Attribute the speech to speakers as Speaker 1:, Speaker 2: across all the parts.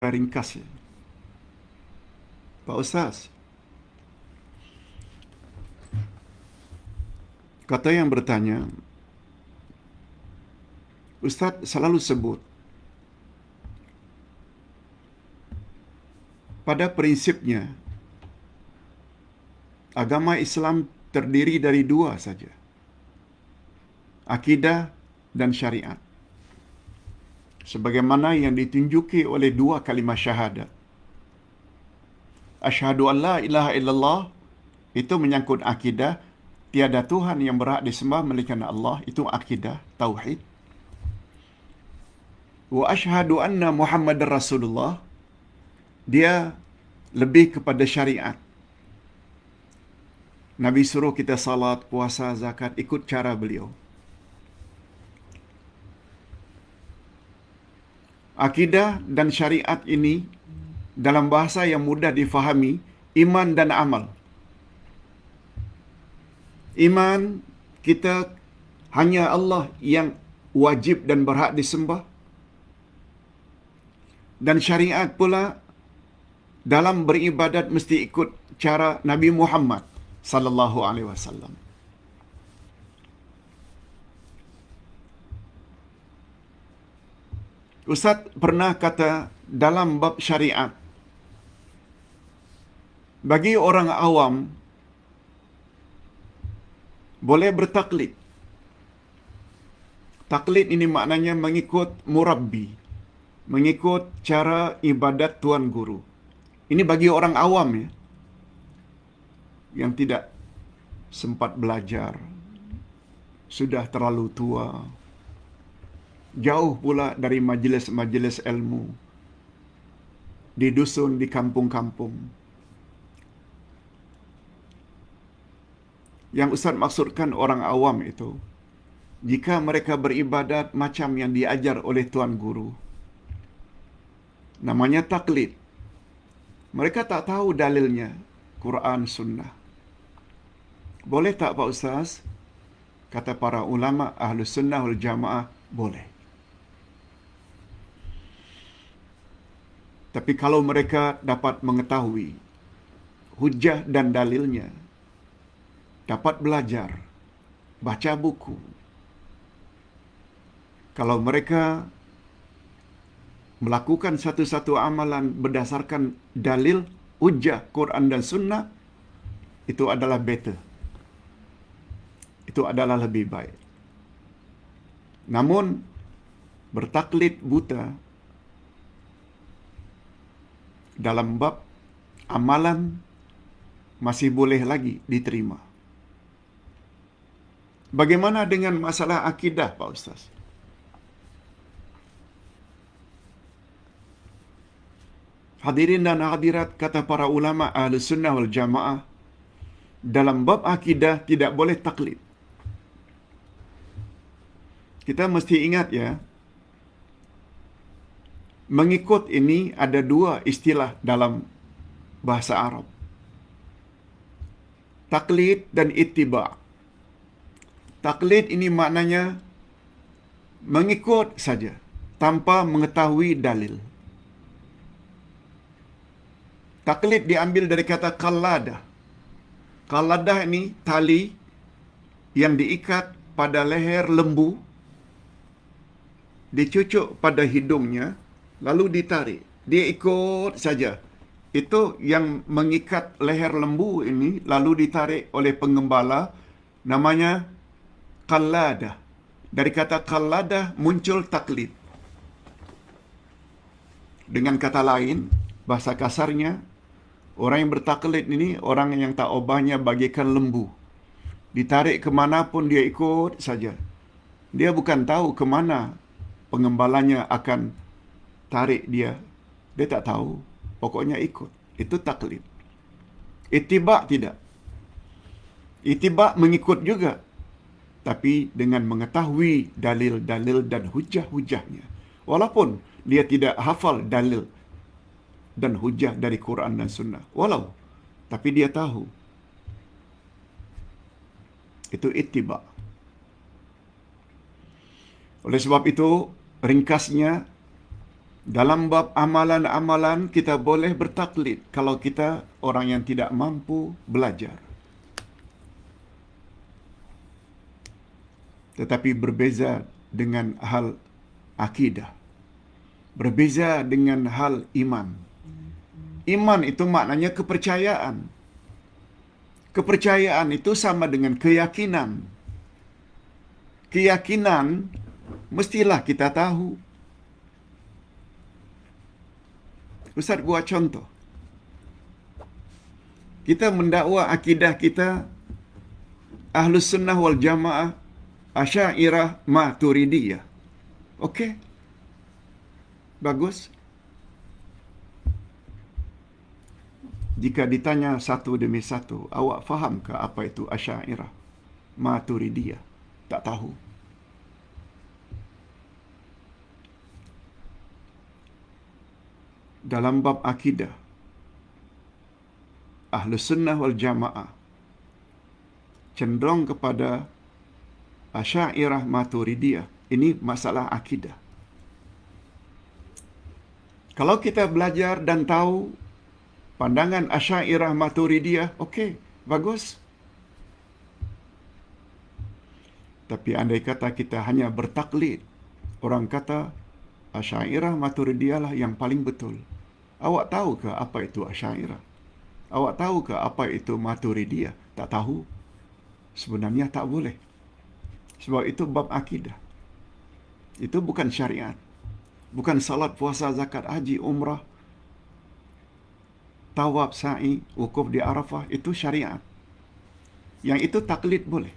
Speaker 1: ringkas ya. Pak Ustaz, kata yang bertanya, Ustaz selalu sebut, pada prinsipnya, agama Islam terdiri dari dua saja, akidah dan syariat. Sebagaimana yang ditunjuki oleh dua kalimat syahadat. Asyhadu an la ilaha illallah, itu menyangkut akidah, tiada Tuhan yang berhak disembah melainkan Allah, itu akidah, tauhid. Wa asyhadu anna Muhammadar Rasulullah, dia lebih kepada syariat. Nabi suruh kita salat, puasa, zakat, ikut cara beliau. Akidah dan syariat ini dalam bahasa yang mudah difahami, iman dan amal. Iman, kita hanya Allah yang wajib dan berhak disembah. Dan syariat pula, dalam beribadat mesti ikut cara Nabi Muhammad sallallahu alaihi wasallam. Ustaz pernah kata dalam bab syariat, bagi orang awam boleh bertaklid. Taklid ini maknanya mengikut murabbi, mengikut cara ibadat tuan guru. Ini bagi orang awam ya, yang tidak sempat belajar, sudah terlalu tua, jauh pula dari majlis-majlis ilmu, di dusun, di kampung-kampung. Yang Ustaz maksudkan orang awam itu, jika mereka beribadat macam yang diajar oleh tuan guru, namanya taklid. Mereka tak tahu dalilnya, Quran, Sunnah. Boleh tak Pak Ustaz? Kata para ulama Ahlus Sunnah wal Jamaah, boleh. Tapi kalau mereka dapat mengetahui hujah dan dalilnya, dapat belajar, baca buku. Kalau mereka melakukan satu-satu amalan berdasarkan dalil, hujah, Quran dan Sunnah, itu adalah better. Itu adalah lebih baik. Namun, bertaklid buta dalam bab amalan masih boleh lagi diterima. Bagaimana dengan masalah akidah, Pak Ustaz? Hadirin dan hadirat, kata para ulama Ahlus Sunnah wal Jamaah, dalam bab akidah tidak boleh taklid. Kita mesti ingat ya, mengikut ini ada dua istilah dalam bahasa Arab. Taklid dan ittiba'. Taklid ini maknanya mengikut saja, tanpa mengetahui dalil. Taklid diambil dari kata qalladah. Qalladah ini tali yang diikat pada leher lembu, dicucuk pada hidungnya, lalu ditarik. Dia ikut saja. Itu yang mengikat leher lembu ini, lalu ditarik oleh pengembala, namanya qalladah. Dari kata qalladah muncul taklid. Dengan kata lain, bahasa kasarnya, orang yang bertaklid ini orang yang tak ubahnya bagaikan lembu. Ditarik kemana pun dia ikut saja. Dia bukan tahu kemana pengembalanya akan tarik dia. Dia tak tahu. Pokoknya ikut. Itu taklid. Ittiba' tidak. Ittiba' mengikut juga. Tapi dengan mengetahui dalil-dalil dan hujah-hujahnya. Walaupun dia tidak hafal dalil dan hujah dari Quran dan Sunnah. Tapi dia tahu. Itu ittiba'. Oleh sebab itu, ringkasnya, Dalam bab amalan-amalan kita boleh bertaklid kalau kita orang yang tidak mampu belajar. Tetapi berbeza dengan hal akidah. Berbeza dengan hal iman. Iman itu maknanya kepercayaan. Kepercayaan itu sama dengan keyakinan. Keyakinan mestilah kita tahu. Ustaz buat contoh. Kita mendakwa akidah kita Ahlus Sunnah wal Jamaah, Asy'ariyah, Maturidiyah. Okey. Bagus. Jika ditanya satu demi satu, awak fahamkah apa itu Asy'ariyah, Maturidiyah? Tak tahu. Dalam bab akidah, Ahlus Sunnah wal Jamaah cenderung kepada Asy'ariyah, Maturidiyah. Ini masalah akidah. Kalau kita belajar dan tahu pandangan Asy'ariyah, Maturidiyah, okey, bagus. Tapi andai kata kita hanya bertaklid, orang kata Asy'ariyah, Maturidiyah lah yang paling betul. Awak tahukah apa itu Asy'ariyah? Awak tahukah apa itu Maturidiyah? Tak tahu. Sebenarnya tak boleh. Sebab itu bab akidah. Itu bukan syariat. Bukan salat, puasa, zakat, haji, umrah, tawaf, sa'i, wukuf di Arafah. Itu syariat. Yang itu taklid boleh.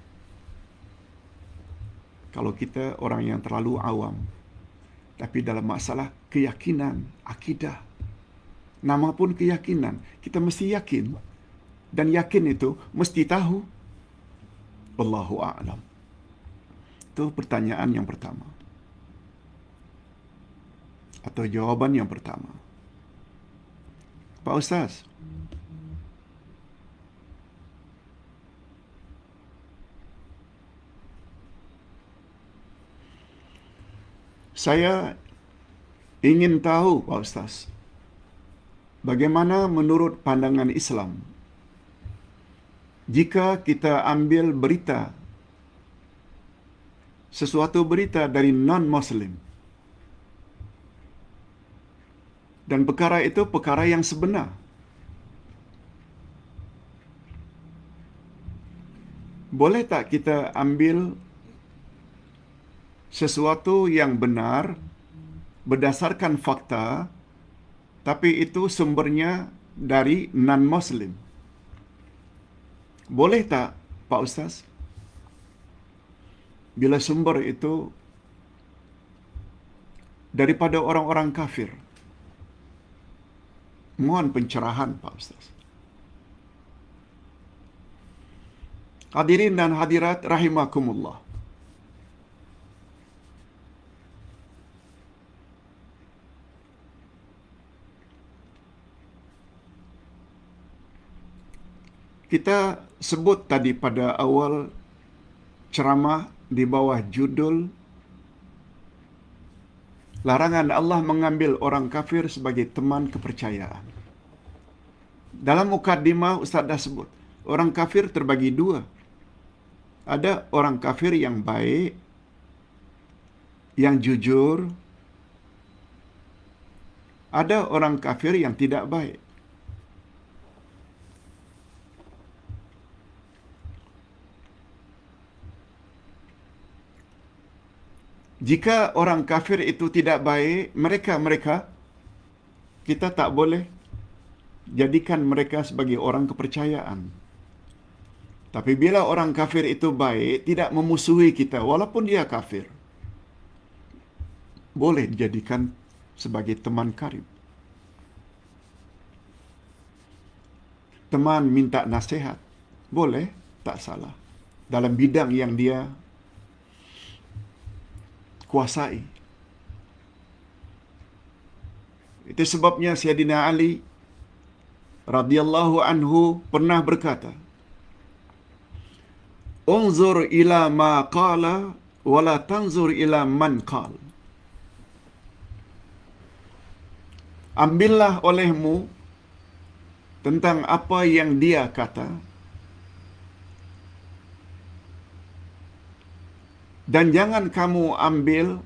Speaker 1: Kalau kita orang yang terlalu awam. Tapi dalam masalah keyakinan, akidah, nama pun keyakinan, kita mesti yakin. Dan yakin itu mesti tahu. Wallahu a'lam. Itu pertanyaan yang pertama. Atau jawaban yang pertama. Pak Ustaz, saya ingin tahu, Pak Ustaz, bagaimana menurut pandangan Islam jika kita ambil berita, sesuatu berita dari non-Muslim, dan perkara itu perkara yang sebenar. Boleh tak kita ambil sesuatu yang benar berdasarkan fakta, tapi itu sumbernya dari non-Muslim? Boleh tak, Pak Ustaz? Bila sumber itu daripada orang-orang kafir. Mohon pencerahan, Pak Ustaz. Hadirin dan hadirat rahimakumullah. Kita sebut tadi pada awal ceramah di bawah judul larangan Allah mengambil orang kafir sebagai teman kepercayaan. Dalam mukadimah Ustaz dah sebut, orang kafir terbagi dua. Ada orang kafir yang baik, yang jujur. Ada orang kafir yang tidak baik. Jika orang kafir itu tidak baik, mereka kita tak boleh jadikan mereka sebagai orang kepercayaan. Tapi bila orang kafir itu baik, tidak memusuhi kita walaupun dia kafir, boleh dijadikan sebagai teman karib. Teman minta nasihat, boleh, tak salah. Dalam bidang yang dia kuasai. Itu sebabnya Sayyidina Ali radhiyallahu anhu pernah berkata, "Unzur ila ma qala wa la tanzur ila man qala." Ambillah olehmu tentang apa yang dia kata, dan jangan kamu ambil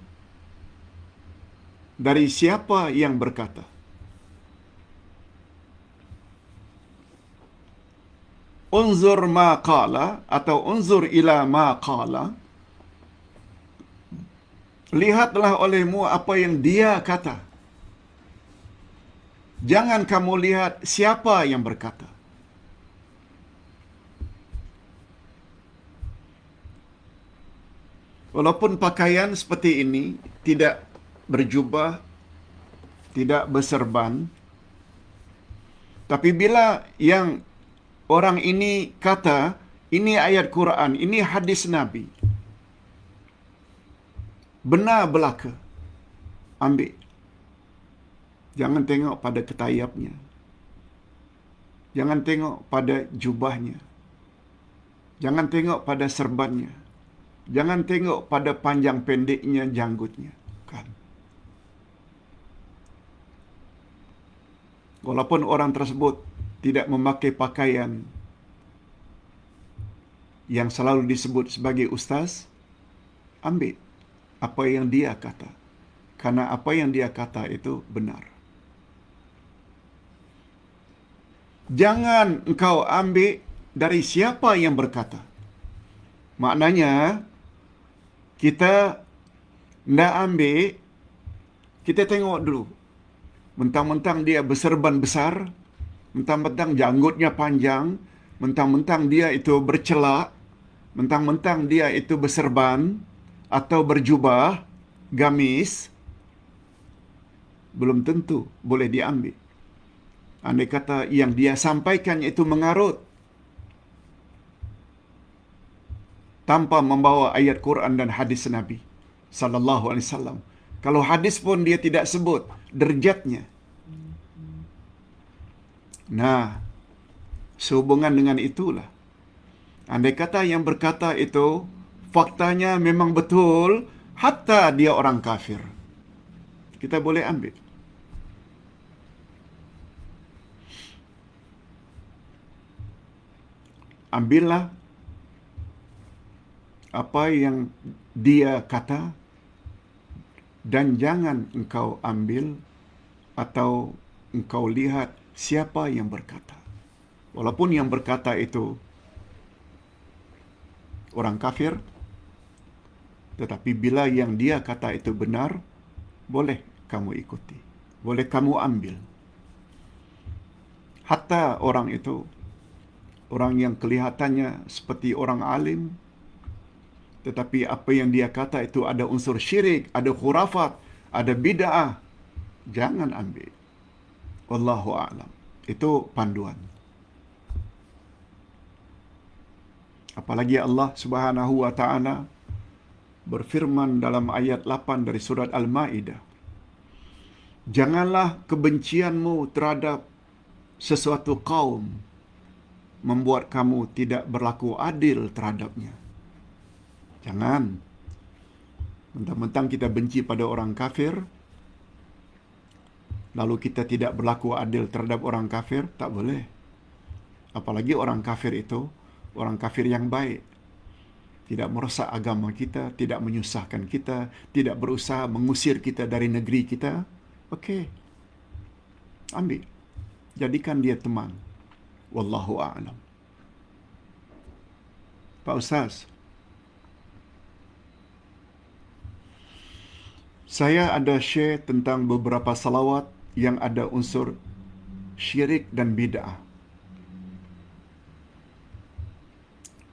Speaker 1: dari siapa yang berkata. Unzur ma qala atau unzur ila ma qala. Lihatlah olehmu apa yang dia kata. Jangan kamu lihat siapa yang berkata. Walaupun pakaian seperti ini tidak berjubah, tidak berserban, tapi bila yang orang ini kata, ini ayat Quran, ini hadis Nabi, benar belaka, ambil. Jangan tengok pada ketayapnya. Jangan tengok pada jubahnya. Jangan tengok pada serbannya. Jangan tengok pada panjang pendeknya janggutnya. Kan? Walaupun orang tersebut tidak memakai pakaian yang selalu disebut sebagai ustaz, ambil apa yang dia kata. Karena apa yang dia kata itu benar. Jangan engkau ambil dari siapa yang berkata. Maknanya, kita nak ambil, kita tengok dulu. Mentang-mentang dia berserban besar, mentang-mentang janggutnya panjang, mentang-mentang dia itu bercelak, mentang-mentang dia itu berserban atau berjubah, gamis, belum tentu boleh diambil. Andai kata yang dia sampaikan itu mengarut tanpa membawa ayat Quran dan hadis Nabi sallallahu alaihi wasallam. Kalau hadis pun dia tidak sebut derajatnya. Nah, sehubungan dengan itulah, andai kata yang berkata itu faktanya memang betul, hatta dia orang kafir, kita boleh ambil. Ambillah apa yang dia kata, dan jangan engkau ambil atau engkau lihat siapa yang berkata. Walaupun yang berkata itu orang kafir, tetapi bila yang dia kata itu benar, boleh kamu ikuti, boleh kamu ambil. Hatta orang itu, orang yang kelihatannya seperti orang alim, tetapi apa yang dia kata itu ada unsur syirik, ada khurafat, ada bid'ah, jangan ambil. Wallahu a'lam. Itu panduan. Apalagi Allah Subhanahu wa taala berfirman dalam ayat 8 dari surat Al-Maidah, janganlah kebencianmu terhadap sesuatu kaum membuat kamu tidak berlaku adil terhadapnya. Jangan. Mentang-mentang kita benci pada orang kafir, lalu kita tidak berlaku adil terhadap orang kafir, tak boleh. Apalagi orang kafir itu, orang kafir yang baik. Tidak merosak agama kita, tidak menyusahkan kita, tidak berusaha mengusir kita dari negeri kita. Okey. Ambil. Jadikan dia teman. Wallahu a'lam. Pak Ustaz, saya ada share tentang beberapa salawat yang ada unsur syirik dan bid'ah.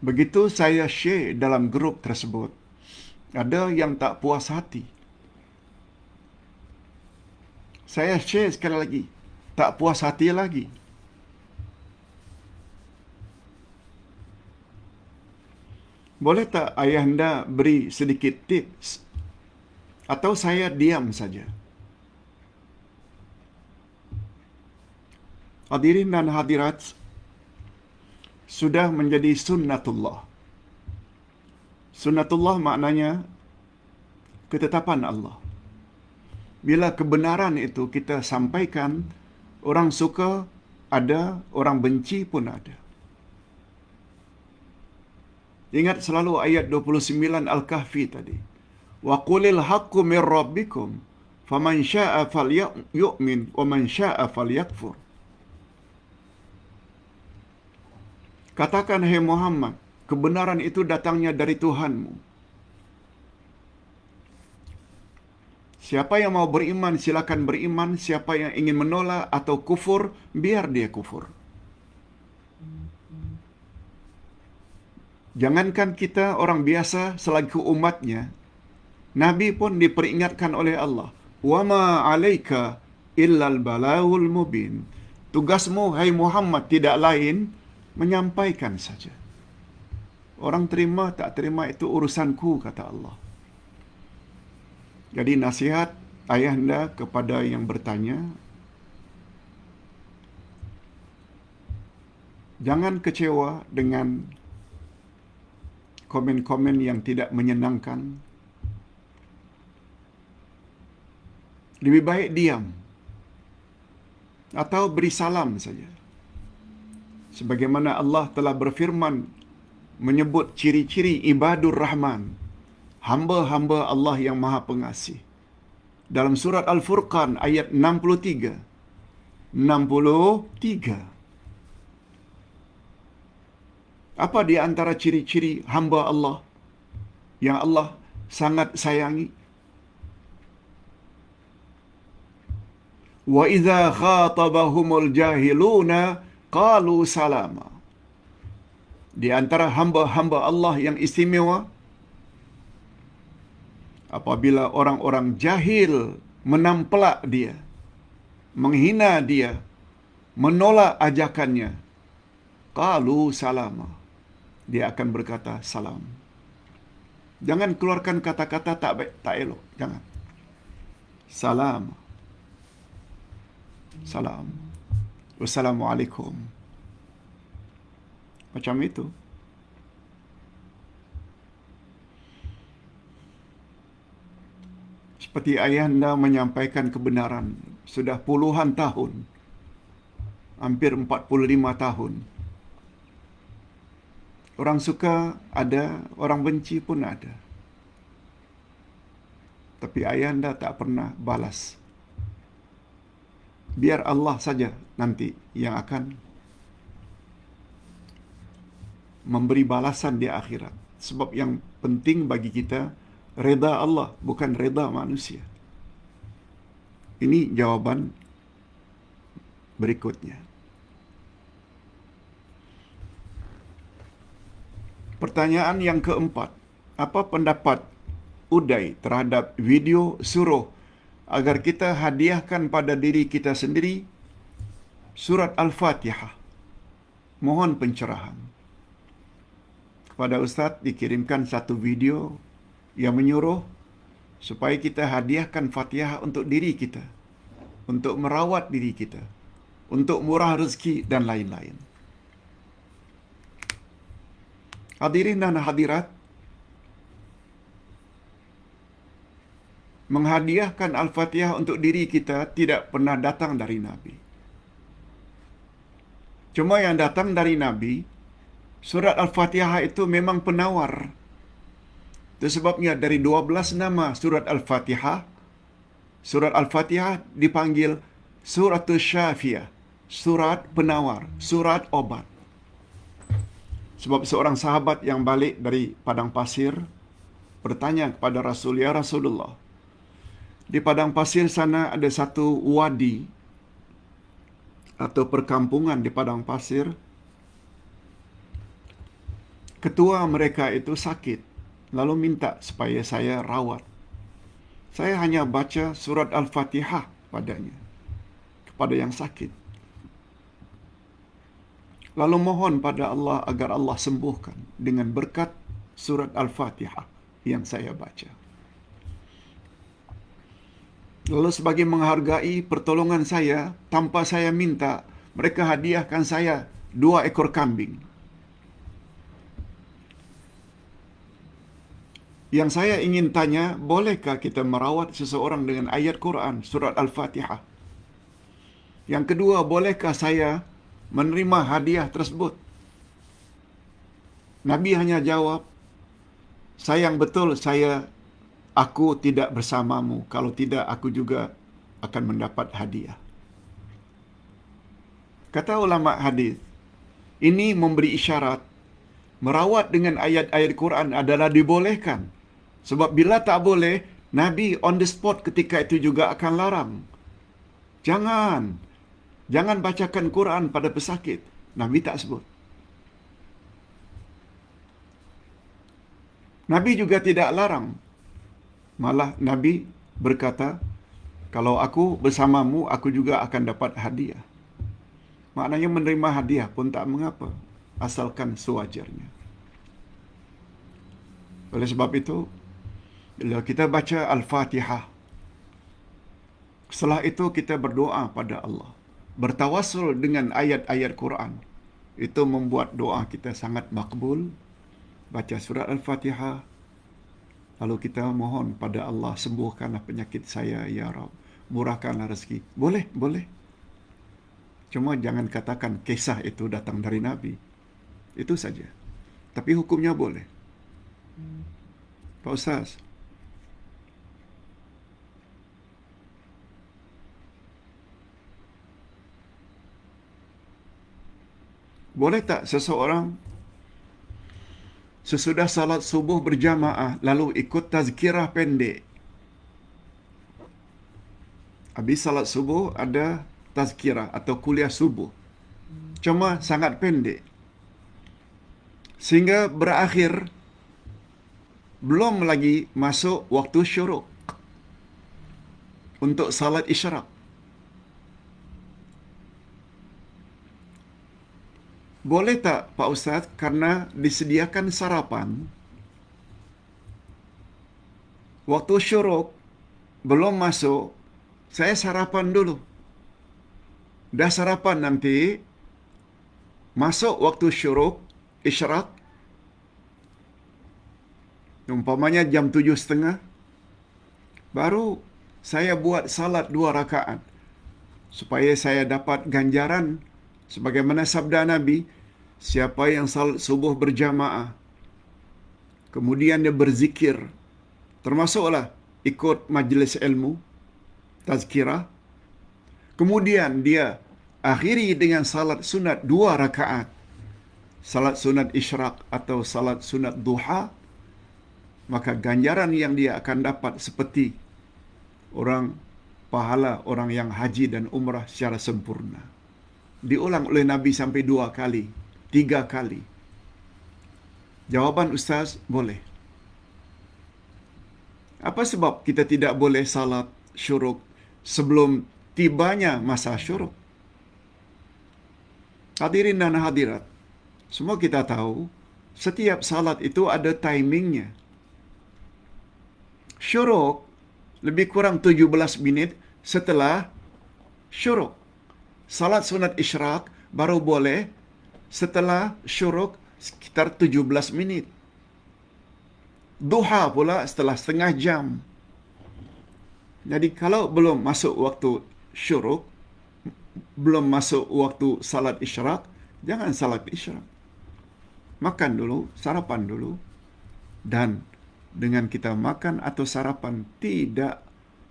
Speaker 1: Begitu saya share dalam grup tersebut, ada yang tak puas hati. Saya share sekali lagi, tak puas hati lagi. Boleh tak ayahanda beri sedikit tips? Atau saya diam saja? Hadirin dan hadirat, sudah menjadi sunnatullah. Sunnatullah maknanya ketetapan Allah. Bila kebenaran itu kita sampaikan, orang suka ada, orang benci pun ada. Ingat selalu ayat 29 Al-Kahfi tadi. Wa qulil haqqu mir rabbikum faman syaa'a falyu'min wa man syaa'a falyakfur. Katakan, hai Muhammad, kebenaran itu datangnya dari Tuhanmu. Siapa yang mau beriman, silakan beriman. Siapa yang ingin menolak atau kufur, biar dia kufur. Jangankan kita orang biasa selaku umatnya, Nabi pun diperingatkan oleh Allah. Wa ma 'alaika illal balaghul mubin. Tugasmu, hai Muhammad, tidak lain menyampaikan saja. Orang terima tak terima itu urusanku, kata Allah. Jadi nasihat ayahanda kepada yang bertanya, jangan kecewa dengan komen-komen yang tidak menyenangkan. Lebih baik diam atau beri salam saja. Sebagaimana Allah telah berfirman menyebut ciri-ciri ibadur Rahman, hamba-hamba Allah yang Maha Pengasih. Dalam surat Al-Furqan ayat 63. 63. Apa di antara ciri-ciri hamba Allah yang Allah sangat sayangi? Wa idza khatabahumul jahiluna qalu salama. Di antara hamba-hamba Allah yang istimewa, apabila orang-orang jahil menampelak dia, menghina dia, menolak ajakannya, qalu salama. Dia akan berkata salam. Jangan keluarkan kata-kata tak baik, tak elok. Jangan. Salam. Salam. Wassalamualaikum. Macam itu. Seperti ayahanda menyampaikan kebenaran sudah puluhan tahun. Hampir 45 tahun. Orang suka ada, orang benci pun ada. Tapi ayahanda tak pernah balas. Biar Allah saja nanti yang akan memberi balasan di akhirat. Sebab yang penting bagi kita reda Allah, bukan reda manusia. Ini jawaban berikutnya. Pertanyaan yang keempat, apa pendapat Uday terhadap video suruh agar kita hadiahkan pada diri kita sendiri surat Al-Fatihah? Mohon pencerahan. Kepada Ustaz dikirimkan satu video yang menyuruh supaya kita hadiahkan Fatihah untuk diri kita, untuk merawat diri kita, untuk murah rezeki dan lain-lain. Hadirin dan hadirat, menghadiahkan Al-Fatihah untuk diri kita tidak pernah datang dari Nabi. Cuma yang datang dari Nabi, surat Al-Fatihah itu memang penawar. Itu sebabnya dari 12 nama surat Al-Fatihah, surat Al-Fatihah dipanggil Suratul Syafiyah, surat penawar, surat obat. Sebab seorang sahabat yang balik dari padang pasir bertanya kepada Rasul, "Ya Rasulullah, di padang pasir sana ada satu wadi atau perkampungan di padang pasir. Ketua mereka itu sakit, lalu minta supaya saya rawat. Saya hanya baca surat Al-Fatihah padanya, kepada yang sakit. Lalu mohon pada Allah agar Allah sembuhkan dengan berkat surat Al-Fatihah yang saya baca. Lalu sebagai menghargai pertolongan saya, tanpa saya minta, mereka hadiahkan saya 2 ekor kambing. Yang saya ingin tanya, bolehkah kita merawat seseorang dengan ayat Quran, surat Al-Fatihah? Yang kedua, bolehkah saya menerima hadiah tersebut? Nabi hanya jawab, sayang betul aku tidak bersamamu. Kalau tidak, aku juga akan mendapat hadiah. Kata ulama hadis, ini memberi isyarat merawat dengan ayat-ayat Quran adalah dibolehkan. Sebab bila tak boleh, Nabi on the spot ketika itu juga akan larang. Jangan bacakan Quran pada pesakit. Nabi tak sebut. Nabi juga tidak larang. Malah Nabi berkata, kalau aku bersamamu, aku juga akan dapat hadiah. Maknanya menerima hadiah pun tak mengapa, asalkan sewajarnya. Oleh sebab itu, bila kita baca Al-Fatihah, setelah itu kita berdoa pada Allah, bertawassul dengan ayat-ayat Quran. Itu membuat doa kita sangat makbul. Baca surat Al-Fatihah, lalu kita mohon pada Allah, sembuhkanlah penyakit saya, ya Rabb. Murahkanlah rezeki. Boleh. Cuma jangan katakan kisah itu datang dari Nabi. Itu saja. Tapi hukumnya boleh. Pak Ustaz. Boleh tak seseorang sesudah salat subuh berjamaah lalu ikut tazkirah pendek? Habis salat subuh ada tazkirah atau kuliah subuh. Cuma sangat pendek. Sehingga berakhir belum lagi masuk waktu syuruk untuk salat isyraq. Boleh tak Pak Ustaz, karena disediakan sarapan, waktu syuruk belum masuk, saya sarapan dulu. Dah sarapan nanti, masuk waktu syuruk, isyraq, umpamanya jam 7.30, baru saya buat salat 2 rakaat, supaya saya dapat ganjaran sebagaimana sabda Nabi, siapa yang salat subuh berjamaah, kemudian dia berzikir, termasuklah ikut majlis ilmu, tazkirah, kemudian dia akhiri dengan salat sunat 2 rakaat, salat sunat isyraq atau salat sunat duha, maka ganjaran yang dia akan dapat seperti pahala orang yang haji dan umrah secara sempurna. Diulang oleh Nabi sampai 2 kali, 3 kali. Jawaban Ustaz, boleh. Apa sebab kita tidak boleh salat syuruk sebelum tibanya masa syuruk? Hadirin dan hadirat, semua kita tahu, setiap salat itu ada timingnya. Syuruk lebih kurang 17 minit setelah syuruk. Salat sunat isyraq baru boleh setelah syuruk sekitar 17 minit. Duha pula setelah setengah jam. Jadi kalau belum masuk waktu syuruk, belum masuk waktu salat isyraq, jangan salat isyraq. Makan dulu, sarapan dulu. Dan dengan kita makan atau sarapan tidak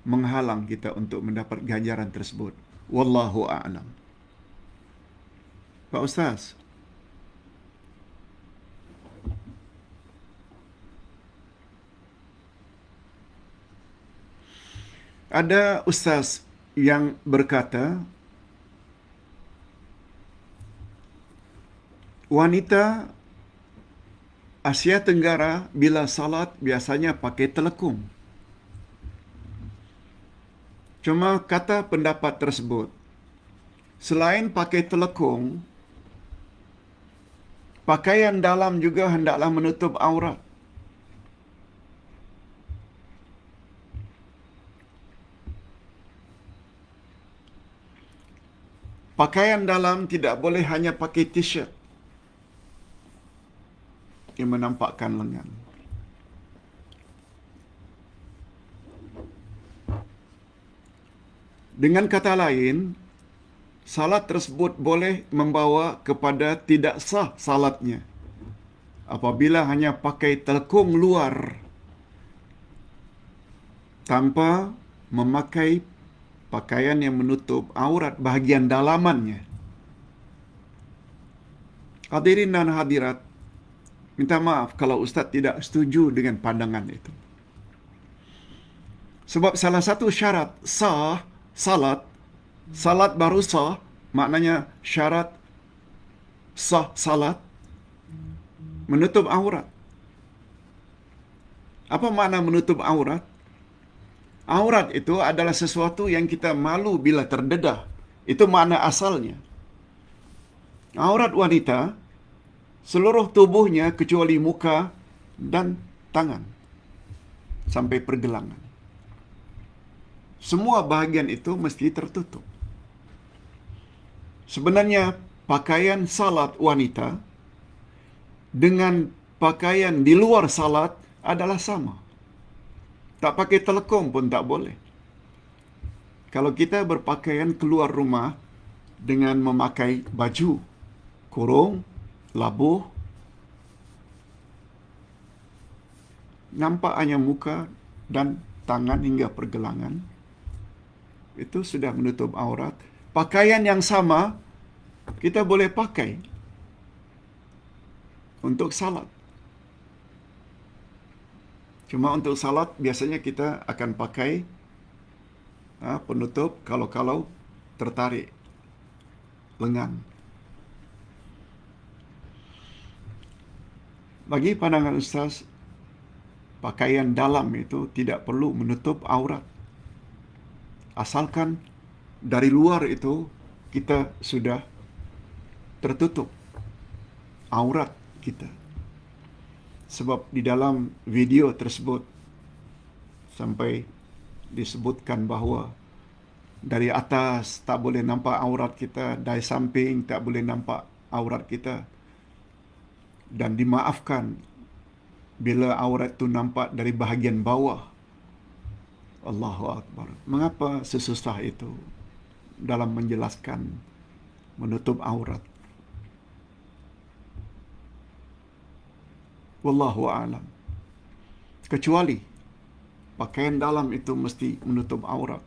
Speaker 1: menghalang kita untuk mendapat ganjaran tersebut. Wallahu a'lam. Pak Ustaz. Ada ustaz yang berkata, wanita Asia Tenggara bila salat biasanya pakai telekung. Cuma kata pendapat tersebut, selain pakai telekung, pakaian dalam juga hendaklah menutup aurat. Pakaian dalam tidak boleh hanya pakai t-shirt yang menampakkan lengan. Dengan kata lain, salat tersebut boleh membawa kepada tidak sah salatnya apabila hanya pakai telekung luar tanpa memakai pakaian yang menutup aurat bahagian dalamannya. Hadirin dan hadirat, minta maaf kalau Ustaz tidak setuju dengan pandangan itu. Sebab salah satu syarat sah salat baru sah, maknanya syarat sah salat menutup aurat. Apa makna menutup aurat? Aurat itu adalah sesuatu yang kita malu bila terdedah. Itu makna asalnya. Aurat wanita, seluruh tubuhnya kecuali muka dan tangan sampai pergelangan. Semua bahagian itu mesti tertutup. Sebenarnya pakaian salat wanita dengan pakaian di luar salat adalah sama. Tak pakai telekung pun tak boleh. Kalau kita berpakaian keluar rumah dengan memakai baju, kurung, labuh, nampak hanya muka dan tangan hingga pergelangan, itu sudah menutup aurat. Pakaian yang sama kita boleh pakai untuk salat. Cuma untuk salat biasanya kita akan pakai penutup kalau tertarik lengan. Bagi pandangan Ustaz, pakaian dalam itu tidak perlu menutup aurat. Asalkan dari luar itu kita sudah tertutup aurat kita. Sebab di dalam video tersebut sampai disebutkan bahawa dari atas tak boleh nampak aurat kita, dari samping tak boleh nampak aurat kita, dan dimaafkan bila aurat itu nampak dari bahagian bawah. Allahu Akbar. Mengapa sesusah itu dalam menjelaskan menutup aurat? Wallahu a'lam. Kecuali pakaian dalam itu mesti menutup aurat.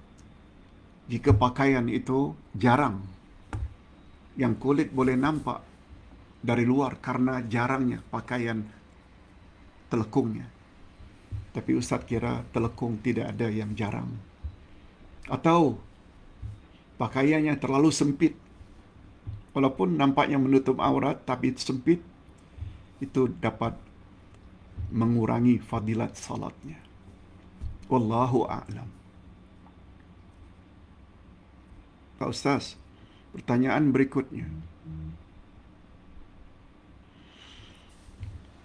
Speaker 1: Jika pakaian itu jarang, yang kulit boleh nampak dari luar karena jarangnya pakaian telekungnya. Tapi Ustaz kira telekung tidak ada yang jarang. Atau pakaiannya terlalu sempit. Walaupun nampaknya menutup aurat tapi sempit, itu dapat mengurangi fadilat salatnya. Wallahu a'lam. Pak Ustaz, pertanyaan berikutnya.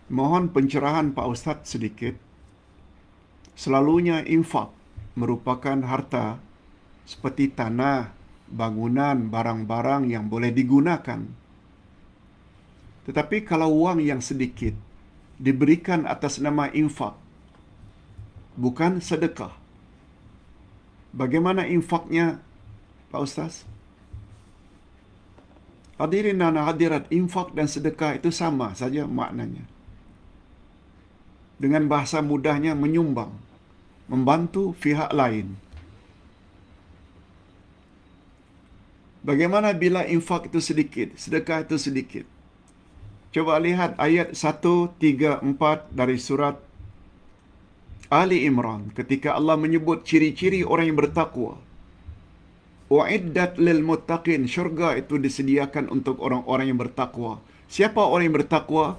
Speaker 1: Mohon pencerahan Pak Ustaz sedikit. Selalunya infak merupakan harta seperti tanah, bangunan, barang-barang yang boleh digunakan. Tetapi kalau wang yang sedikit diberikan atas nama infak, bukan sedekah, bagaimana infaknya, Pak Ustaz? Hadirin dan hadirat, infak dan sedekah itu sama saja maknanya. Dengan bahasa mudahnya menyumbang, membantu pihak lain. Bagaimana bila infak itu sedikit, sedekah itu sedikit? Coba lihat ayat 134 dari surat Ali Imran ketika Allah menyebut ciri-ciri orang yang bertakwa. Uiddat lil muttaqin, syurga itu disediakan untuk orang-orang yang bertakwa. Siapa orang yang bertakwa?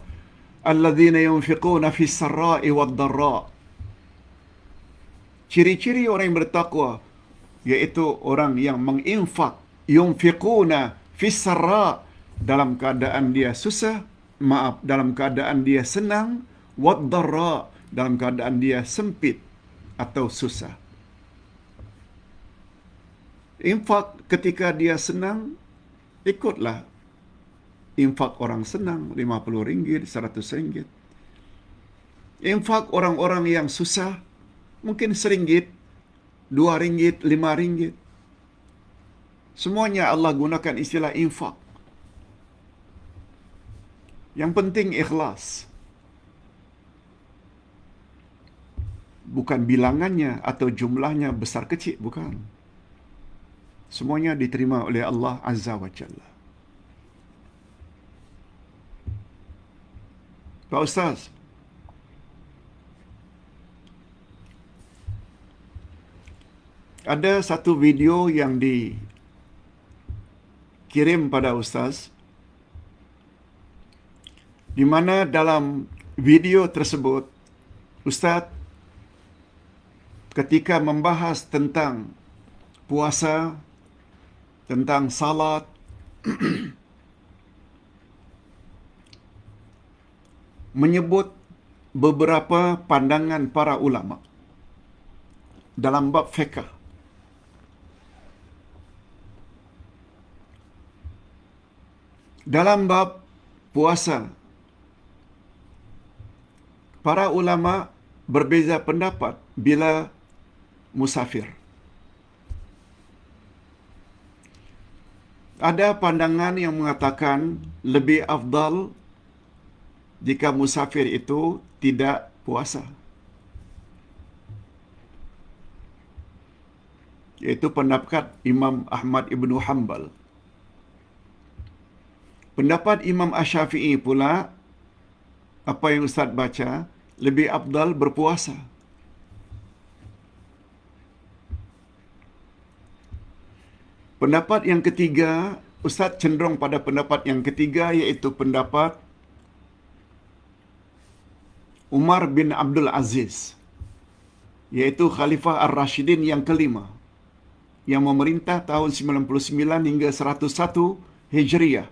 Speaker 1: Alladzina yunfiquna fis sarra'i wad dharra. Ciri-ciri orang yang bertakwa yaitu orang yang menginfak, yunfiquna fis sarra', dalam keadaan dia susah, dalam keadaan dia senang, wad dharra, dalam keadaan dia sempit atau susah. Infak ketika dia senang, ikutlah infak orang senang, RM50, RM100. Infak orang-orang yang susah, mungkin RM1, RM2, RM5. Semuanya Allah gunakan istilah infak. Yang penting ikhlas. Bukan bilangannya atau jumlahnya besar kecil, bukan. Semuanya diterima oleh Allah Azza wa Jalla. Pak Ustaz, ada satu video yang dikirim pada Ustaz, di mana dalam video tersebut Ustaz ketika membahas tentang puasa, tentang salat, menyebut beberapa pandangan para ulama dalam bab fiqh. Dalam bab puasa, para ulama berbeza pendapat bila musafir. Ada pandangan yang mengatakan lebih afdal jika musafir itu tidak puasa, yaitu pendapat Imam Ahmad Ibn Hanbal. Pendapat Imam Asy-Syafi'i pula, apa yang Ustaz baca, lebih afdal berpuasa. Pendapat yang ketiga, Ustaz cenderung pada pendapat yang ketiga, iaitu pendapat Umar bin Abdul Aziz, iaitu Khalifah Ar-Rashidin yang kelima, yang memerintah tahun 99 hingga 101 Hijriah.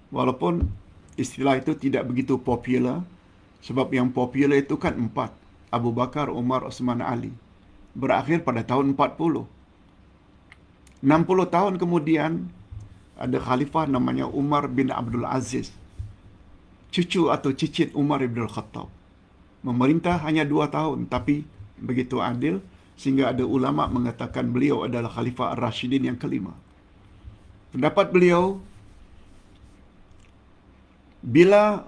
Speaker 1: Walaupun istilah itu tidak begitu popular, sebab yang popular itu kan 4, Abu Bakar, Umar, Uthman, Ali. Berakhir pada tahun 40. 60 tahun kemudian, ada khalifah namanya Umar bin Abdul Aziz, cucu atau cicit Umar bin Khattab. Memerintah hanya 2 tahun, tapi begitu adil, sehingga ada ulama mengatakan beliau adalah Khalifah Ar-Rashidin yang kelima. Pendapat beliau, bila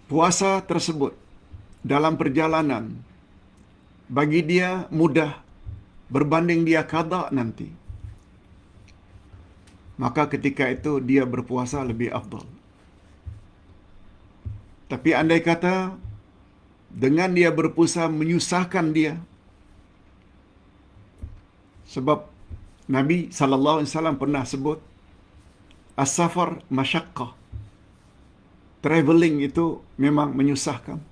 Speaker 1: puasa tersebut dalam perjalanan bagi dia mudah berbanding dia qada nanti, maka ketika itu dia berpuasa lebih afdal. Tapi andai kata dengan dia berpuasa menyusahkan dia, sebab Nabi SAW pernah sebut as-safar masyaqqah, traveling itu memang menyusahkan,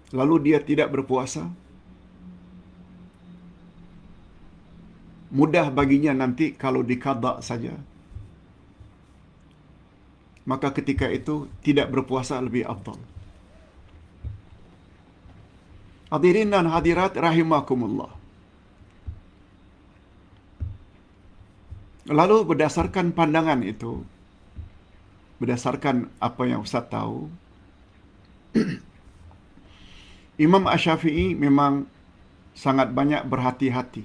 Speaker 1: lalu dia tidak berpuasa, mudah baginya nanti kalau diqada saja, maka ketika itu tidak berpuasa lebih afdal. Hadirin dan hadirat rahimakumullah. Lalu berdasarkan pandangan itu, berdasarkan apa yang Ustaz tahu, Imam Asy-Syafi'i memang sangat banyak berhati-hati.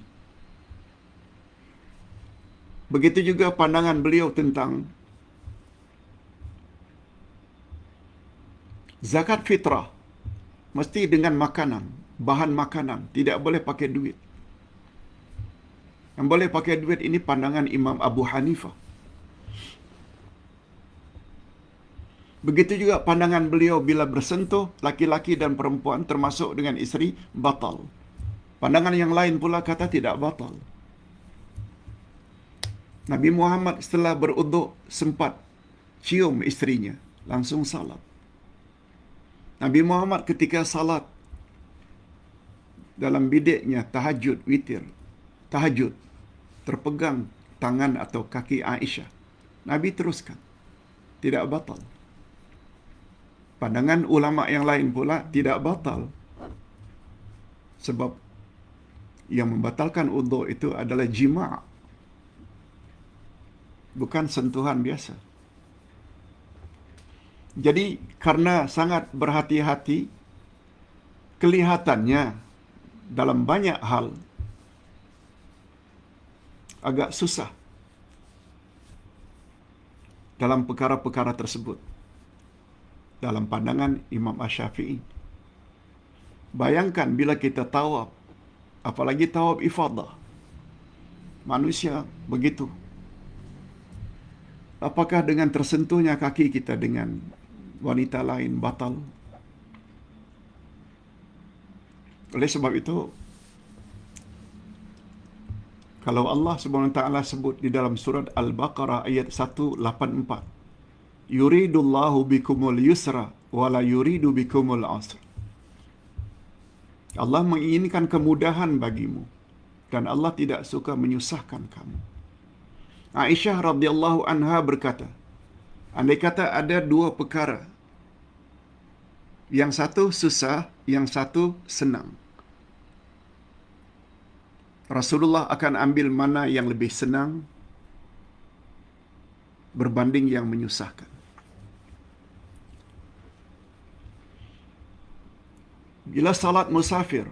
Speaker 1: Begitu juga pandangan beliau tentang zakat fitrah, mesti dengan makanan, bahan makanan, tidak boleh pakai duit. Yang boleh pakai duit ini pandangan Imam Abu Hanifah. Begitu juga pandangan beliau bila bersentuh laki-laki dan perempuan termasuk dengan isteri, batal. Pandangan yang lain pula kata tidak batal. Nabi Muhammad setelah beruduk sempat cium isterinya, langsung salat. Nabi Muhammad ketika salat dalam bidiknya tahajud, witir, tahajud, terpegang tangan atau kaki Aisyah, Nabi teruskan, tidak batal. Pandangan ulama yang lain pula tidak batal, sebab yang membatalkan uduk itu adalah jima', bukan sentuhan biasa. Jadi karena sangat berhati-hati, kelihatannya dalam banyak hal agak susah dalam perkara-perkara tersebut dalam pandangan Imam Asy-Syafi'i. Bayangkan bila kita tawaf, apalagi tawaf ifadah. Manusia begitu. Apakah dengan tersentuhnya kaki kita dengan wanita lain batal? Oleh sebab itu, kalau Allah Subhanahu Wa Taala sebut di dalam surat Al-Baqarah ayat 184, yuridullahu bikumul yusra wala yuridu bikumul asr. Allah menginginkan kemudahan bagimu dan Allah tidak suka menyusahkan kamu. Aisyah radhiyallahu anha berkata, andai kata ada dua perkara, yang satu susah, yang satu senang, Rasulullah akan ambil mana yang lebih senang berbanding yang menyusahkan. Bila salat musafir,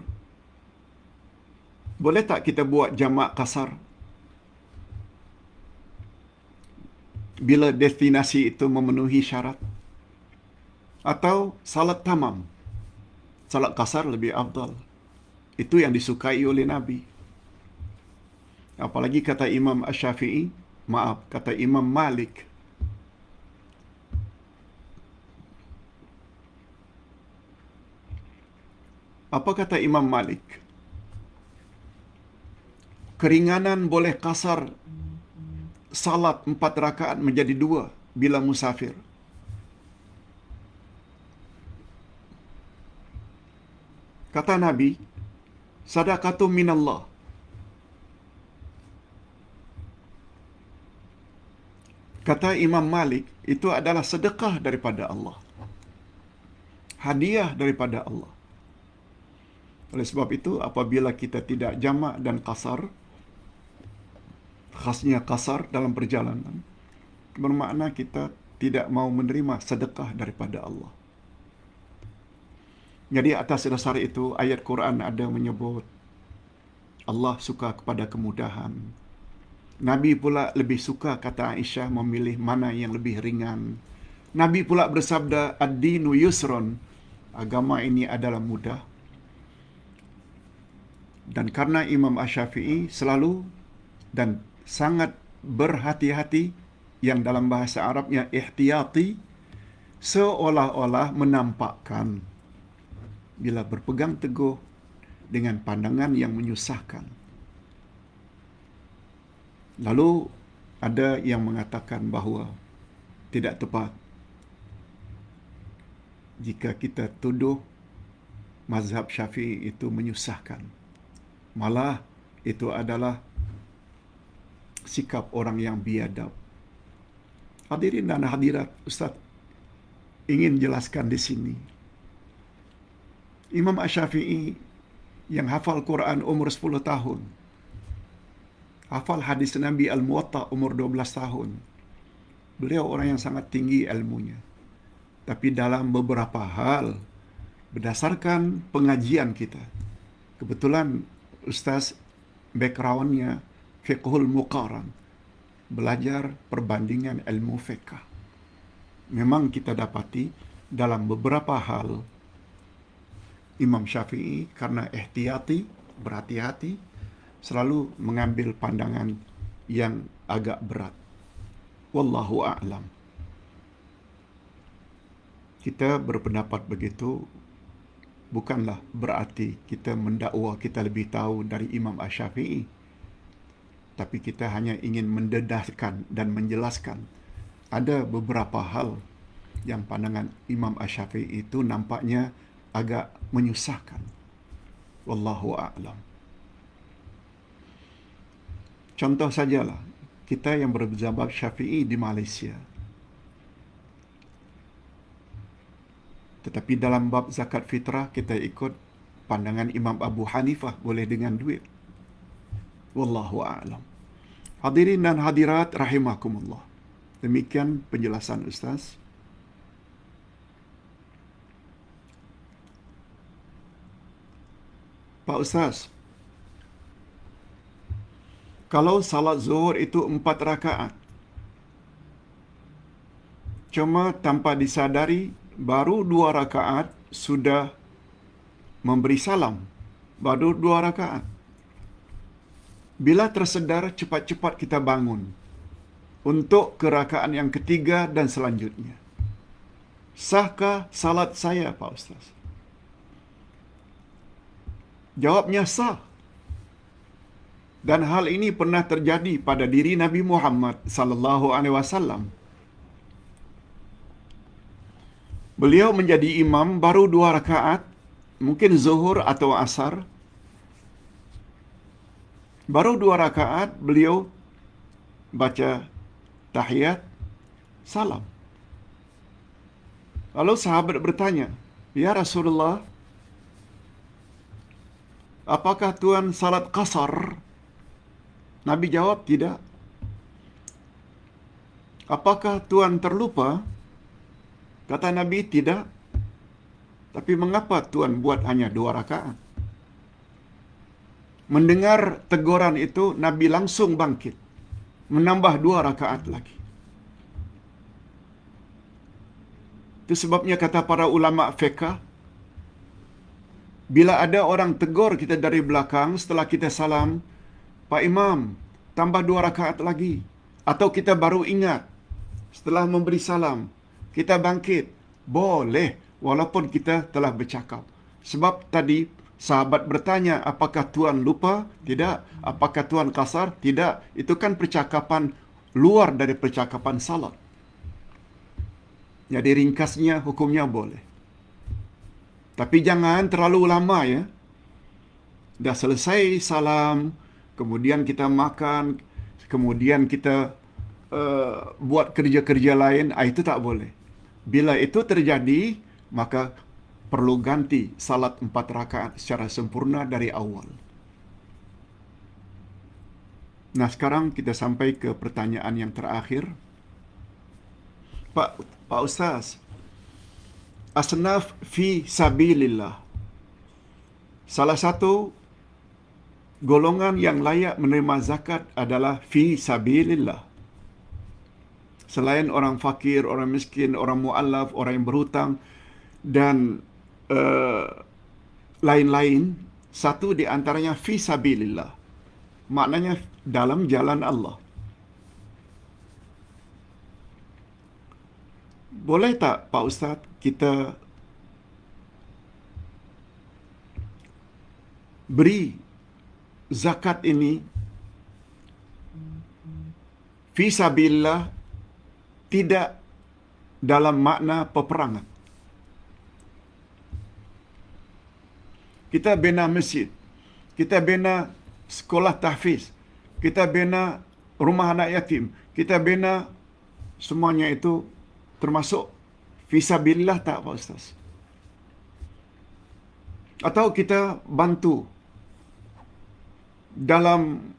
Speaker 1: boleh tak kita buat jamak qasar? Bila destinasi itu memenuhi syarat? Atau salat tamam? Salat qasar lebih afdal. Itu yang disukai oleh Nabi. Apalagi kata Imam Asy-Syafi'i, kata Imam Malik, apa kata Imam Malik? Keringanan boleh qasar salat 4 rakaat menjadi 2 bila musafir. Kata Nabi, sadaqatum minallah. Kata Imam Malik, itu adalah sedekah daripada Allah. Hadiah daripada Allah. Oleh sebab itu, apabila kita tidak jamak dan qasar, khasnya qasar dalam perjalanan, bermakna kita tidak mau menerima sedekah daripada Allah. Jadi atas dasar itu, ayat Quran ada menyebut Allah suka kepada kemudahan. Nabi pula lebih suka, kata Aisyah, memilih mana yang lebih ringan. Nabi pula bersabda, ad-dinu yusron, agama ini adalah mudah. Dan karena Imam Asy-Syafi'i selalu dan sangat berhati-hati, yang dalam bahasa Arabnya ihtiyati, seolah-olah menampakkan bila berpegang teguh dengan pandangan yang menyusahkan. Lalu ada yang mengatakan bahawa tidak tepat jika kita tuduh mazhab Syafi'i itu menyusahkan. Malah itu adalah sikap orang yang biadab. Hadirin dan hadirat, Ustaz ingin jelaskan di sini. Imam Asy-Syafi'i yang hafal Quran umur 10 tahun, hafal hadis Nabi Al-Muwatta umur 12 tahun. Beliau orang yang sangat tinggi ilmunya. Tapi dalam beberapa hal, berdasarkan pengajian kita, kebetulan Ustaz backgroundnya fiqhul muqaran, belajar perbandingan ilmu fiqh. Memang kita dapati dalam beberapa hal Imam Syafi'i karena ihtiyati, berhati-hati, selalu mengambil pandangan yang agak berat. Wallahu a'lam. Kita berpendapat begitu bukanlah berarti kita mendakwa kita lebih tahu dari Imam Asy-Syafi'i. Tapi kita hanya ingin mendedahkan dan menjelaskan ada beberapa hal yang pandangan Imam Asy-Syafi'i itu nampaknya agak menyusahkan. Wallahu a'lam. Contoh sajalah, kita yang bermazhab Syafi'i di Malaysia. Tetapi dalam bab zakat fitrah, kita ikut pandangan Imam Abu Hanifah, boleh dengan duit. Wallahu a'lam. Hadirin dan hadirat rahimakumullah. Demikian penjelasan Ustaz. Pak Ustaz, Kalau salat zuhur itu 4 rakaat, cuma tanpa disadari, baru 2 rakaat sudah memberi salam. Baru 2 rakaat. Bila tersedar, cepat-cepat kita bangun untuk kerakaat yang ketiga dan selanjutnya. Sahkah salat saya, Pak Ustaz? Jawabnya sah. Dan hal ini pernah terjadi pada diri Nabi Muhammad sallallahu alaihi wasallam. Beliau menjadi imam baru 2 rakaat, mungkin zuhur atau asar. Baru 2 rakaat beliau baca tahiyat, salam. Lalu sahabat bertanya, "Ya Rasulullah, apakah Tuhan salat qasar?" Nabi jawab, "Tidak." "Apakah Tuhan terlupa?" Kata Nabi, "Tidak." "Tapi mengapa Tuhan buat hanya 2 rakaat?" Mendengar teguran itu, Nabi langsung bangkit, menambah 2 rakaat lagi. Itu sebabnya kata para ulama fiqh, bila ada orang tegur kita dari belakang setelah kita salam, "Pak Imam, tambah 2 rakaat lagi." Atau kita baru ingat setelah memberi salam, kita bangkit, boleh walaupun kita telah bercakap. Sebab tadi sahabat bertanya, apakah Tuhan lupa? Tidak. Apakah Tuhan kasar? Tidak. Itu kan percakapan luar dari percakapan salat. Jadi ringkasnya, hukumnya boleh. Tapi jangan terlalu lama ya. Dah selesai salam, kemudian kita makan, kemudian kita buat kerja-kerja lain, itu tak boleh. Bila itu terjadi, maka perlu ganti salat 4 rakaat secara sempurna dari awal. Nah, sekarang kita sampai ke pertanyaan yang terakhir. Pak Ustaz, asnaf fi sabilillah, salah satu golongan yang layak menerima zakat adalah fi sabilillah. Selain orang fakir, orang miskin, orang mu'allaf, orang yang berhutang, dan lain-lain, satu di antaranya fi sabilillah. Maknanya dalam jalan Allah. Boleh tak, Pak Ustaz, kita beri zakat ini fi sabilillah, tidak dalam makna peperangan? Kita bina masjid, kita bina sekolah tahfiz, kita bina rumah anak yatim, kita bina semuanya itu termasuk fisabilillah tak, Pak Ustaz? Atau kita bantu dalam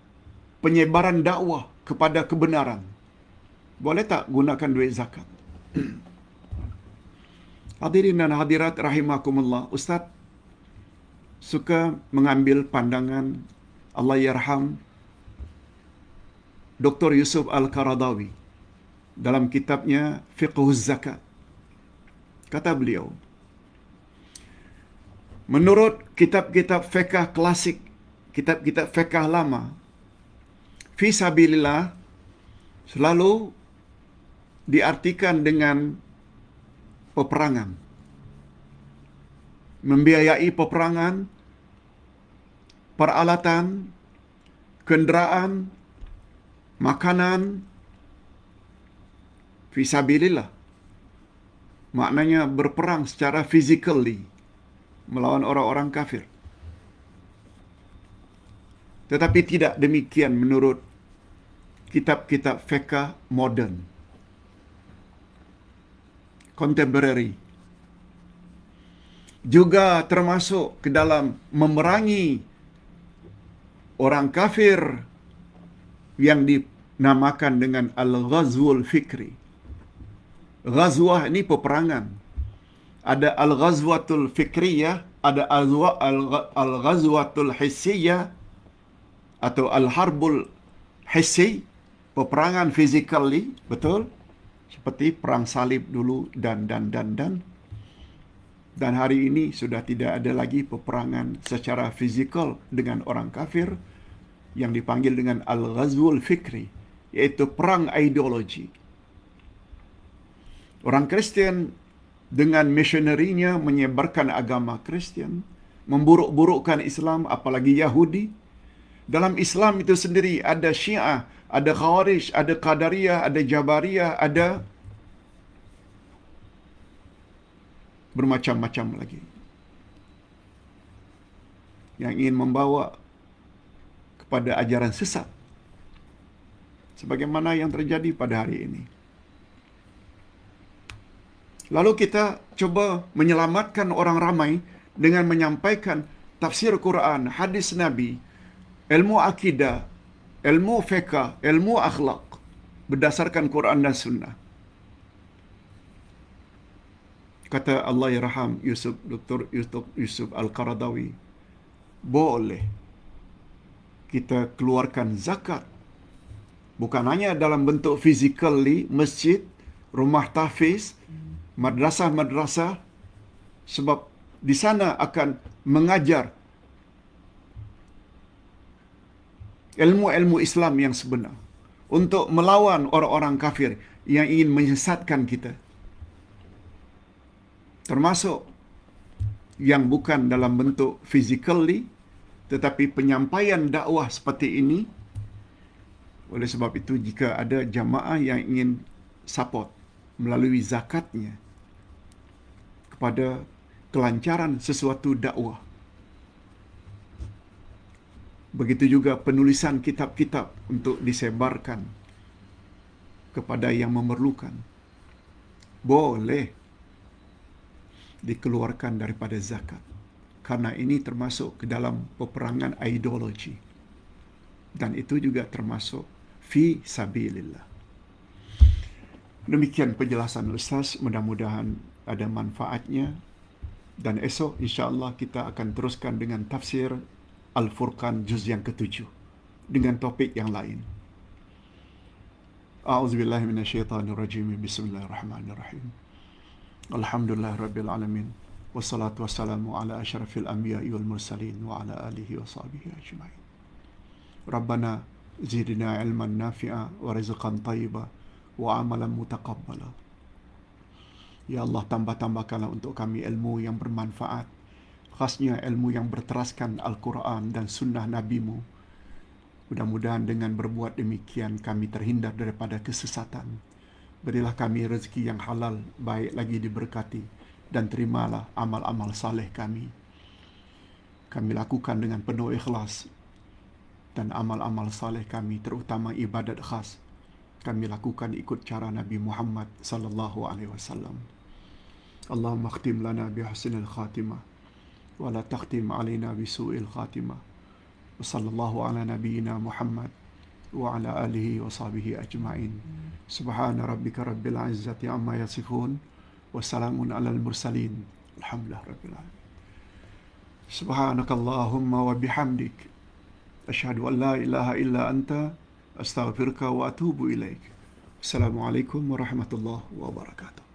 Speaker 1: penyebaran dakwah kepada kebenaran, boleh tak gunakan duit zakat? Hadirin dan hadirat rahimakumullah, Ustaz suka mengambil pandangan Allah yarham Dr. Yusuf Al-Qaradawi dalam kitabnya Fiqhuz Zakat. Kata beliau, menurut kitab-kitab fiqh klasik, kitab-kitab fiqh lama, fi sabilillah selalu diartikan dengan peperangan, membiayai peperangan, peralatan, kenderaan, makanan, fisabilillah. Maknanya berperang secara physically melawan orang-orang kafir. Tetapi tidak demikian menurut kitab-kitab fiqh modern, contemporary. Juga termasuk ke dalam memerangi orang kafir yang dinamakan dengan al-ghazwul fikri. Ghazwah ini peperangan. Ada al-ghazwatul fikriyah, ada al-ghazwatul hissiyah, atau al-harbul hissi, peperangan physically, betul? Seperti perang salib dulu dan hari ini sudah tidak ada lagi peperangan secara fizikal dengan orang kafir yang dipanggil dengan al-ghazwul fikri, iaitu perang ideologi. Orang Kristian dengan misionerinya menyebarkan agama Kristian, memburuk-burukkan Islam, apalagi Yahudi. Dalam Islam itu sendiri ada Syiah, ada Khawarij, ada Qadariyah, ada Jabariyah, ada bermacam-macam lagi yang ingin membawa kepada ajaran sesat sebagaimana yang terjadi pada hari ini. Lalu kita coba menyelamatkan orang ramai dengan menyampaikan tafsir Quran, hadis Nabi, ilmu akidah, ilmu fiqh, ilmu akhlak berdasarkan Quran dan Sunnah. Kata Allahyarham Dr. Yusuf Al-Qaradawi, boleh kita keluarkan zakat bukan hanya dalam bentuk physically, masjid, rumah tahfiz, madrasah-madrasah, sebab di sana akan mengajar ilmu-ilmu Islam yang sebenar untuk melawan orang-orang kafir yang ingin menyesatkan kita. Termasuk yang bukan dalam bentuk physically, tetapi penyampaian dakwah seperti ini. Oleh sebab itu, jika ada jamaah yang ingin support melalui zakatnya kepada kelancaran sesuatu dakwah, begitu juga penulisan kitab-kitab untuk disebarkan kepada yang memerlukan, boleh dikeluarkan daripada zakat, karena ini termasuk ke dalam peperangan ideologi, dan itu juga termasuk fi sabilillah. Demikian penjelasan Ustaz, mudah-mudahan ada manfaatnya, dan esok insya-Allah kita akan teruskan dengan tafsir Al-Furqan juz yang ke-7 dengan topik yang lain. A'udzubillahi minasyaitonirrajim. Bismillahirrahmanirrahim. Alhamdulillah rabbil alamin. Wassalatu wassalamu ala asyrafil anbiya'i wal mursalin wa ala alihi wa sahbihi ajma'in. Rabbana zidna ilman nafi'a wa rizqan thayyiba wa amalan mutaqabbala. Ya Allah, tambah-tambahkanlah untuk kami ilmu yang bermanfaat, khasnya ilmu yang berteraskan Al-Quran dan sunnah Nabi-Mu. Mudah-mudahan dengan berbuat demikian kami terhindar daripada kesesatan. Berilah kami rezeki yang halal, baik lagi diberkati, dan terimalah amal-amal saleh kami. Kami lakukan dengan penuh ikhlas, dan amal-amal saleh kami, terutama ibadat khas, kami lakukan ikut cara Nabi Muhammad sallallahu alaihi wasallam. Allahumma khtim lana bihusnil khatimah wa la takhtim alaina bisu'il khatimah. Wa sallallahu ala nabiyyina Muhammad wa ala alihi wa sahbihi ajma'in. Subhana rabbika rabbil izzati amma yasifun wa salamun alal mursalin. Alhamdulillah rabbil alamin. Subhanakallahumma wa bihamdik, asyhadu an la ilaha illa anta, astaghfiruka wa atubu ilaik. Assalamualaikum warahmatullahi wabarakatuh.